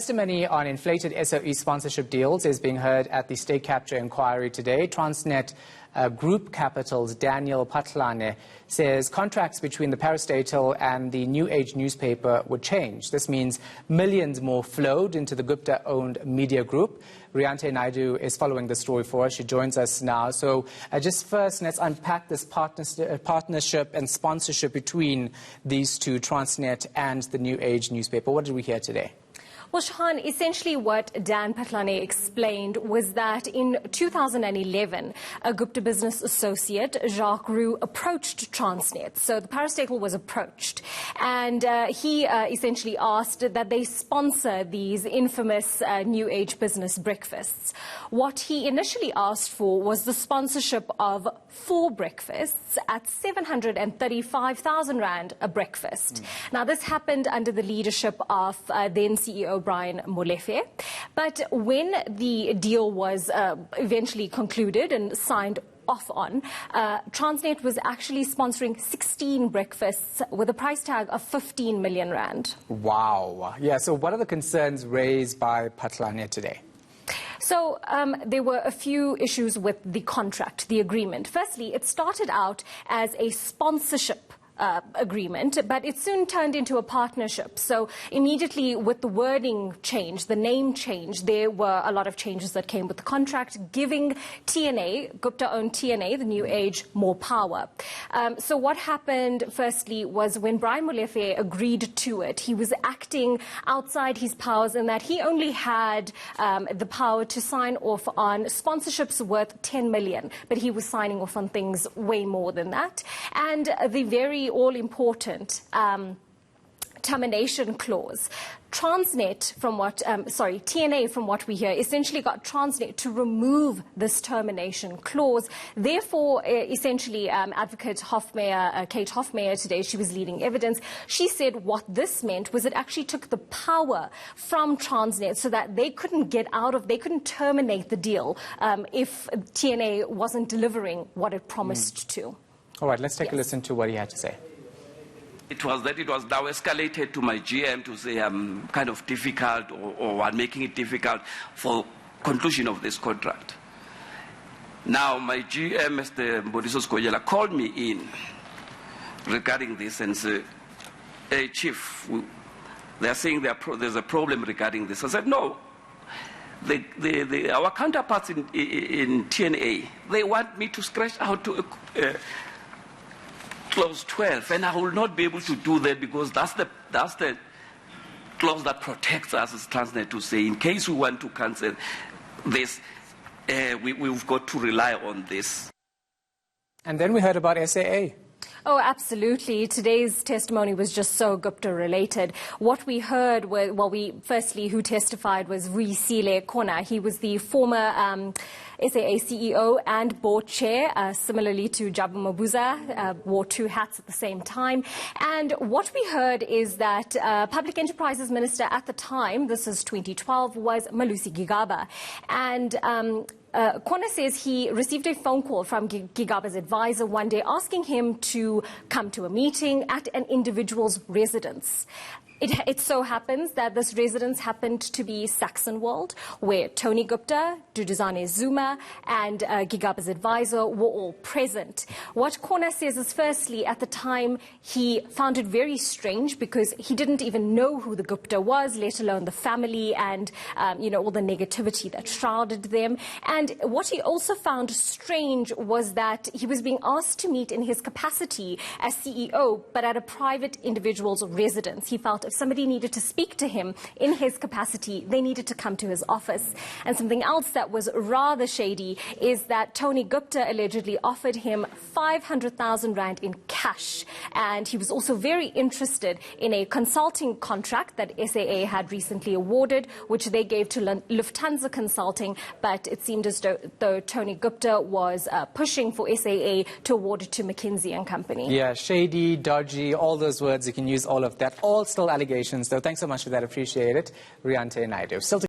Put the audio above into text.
Testimony on inflated SOE sponsorship deals is being heard at the state capture inquiry today. Transnet Group Capital's Daniel Patlane says contracts between the parastatal and the New Age newspaper would change. This means millions more flowed into the Gupta-owned media group. Riante Naidu is following the story for us. She joins us now. So just first, let's unpack this partnership and sponsorship between these two, Transnet and the New Age newspaper. What did we hear today? Well, Shahan, essentially what Dan Patlane explained was that in 2011, a Gupta business associate, Jacques Roux, approached Transnet. So the parastatal was approached, and he essentially asked that they sponsor these infamous New Age business breakfasts. What he initially asked for was the sponsorship of 4 breakfasts at 735,000 Rand a breakfast. Now, this happened under the leadership of then CEO Brian Molefe. But when the deal was eventually concluded and signed off on, Transnet was actually sponsoring 16 breakfasts with a price tag of 15 million Rand. Wow. Yeah, so what are the concerns raised by Patlane today? So there were a few issues with the contract, the agreement. Firstly, it started out as a sponsorship agreement, but it soon turned into a partnership. So immediately with the wording change, the name change, there were a lot of changes that came with the contract, giving TNA, Gupta-owned TNA, the New Age, more power. So what happened firstly was when Brian Molefe agreed to it, he was acting outside his powers in that he only had the power to sign off on sponsorships worth 10 million, but he was signing off on things way more than that. And the very all-important termination clause. TNA, from what we hear, essentially got Transnet to remove this termination clause. Therefore, essentially, Advocate Kate Hofmeyer today, she was leading evidence. She said what this meant was it actually took the power from Transnet so that they couldn't terminate the deal if TNA wasn't delivering what it promised to. All right, let's take a listen to what he had to say. It was now escalated to my GM to say I'm kind of difficult or I'm making it difficult for conclusion of this contract. Now my GM, Mr. Mbodiso Skoyela, called me in regarding this and said, hey, Chief, they're saying there's a problem regarding this. I said, no. Our counterparts in TNA, they want me to scratch out to Clause 12, and I will not be able to do that because that's the clause that protects us as Transnet to say, in case we want to cancel this, we've got to rely on this. And then we heard about SAA. Oh, absolutely. Today's testimony was just so Gupta-related. What we heard was, firstly, who testified was Vuisile Kona. He was the former SAA CEO and board chair, similarly to Jabu Mabuza, wore 2 hats at the same time. And what we heard is that Public Enterprises Minister at the time, this is 2012, was Malusi Gigaba. And Kona says he received a phone call from Gigaba's advisor one day asking him to come to a meeting at an individual's residence. It so happens that this residence happened to be Saxon World, where Tony Gupta, Duduzane Zuma, and Gigaba's advisor were all present. What Kona says is, firstly, at the time, he found it very strange because he didn't even know who the Gupta was, let alone the family and, all the negativity that shrouded them. And what he also found strange was that he was being asked to meet in his capacity as CEO, but at a private individual's residence. He felt if somebody needed to speak to him in his capacity, they needed to come to his office. And something else that was rather shady is that Tony Gupta allegedly offered him 500,000 Rand in cash. And he was also very interested in a consulting contract that SAA had recently awarded, which they gave to Lufthansa Consulting. But it seemed as though Tony Gupta was pushing for SAA to award it to McKinsey & Company. Yeah, shady, dodgy, all those words, you can use all of that. All still allegations, though. Thanks so much for that. Appreciate it. Riante Naidu. Still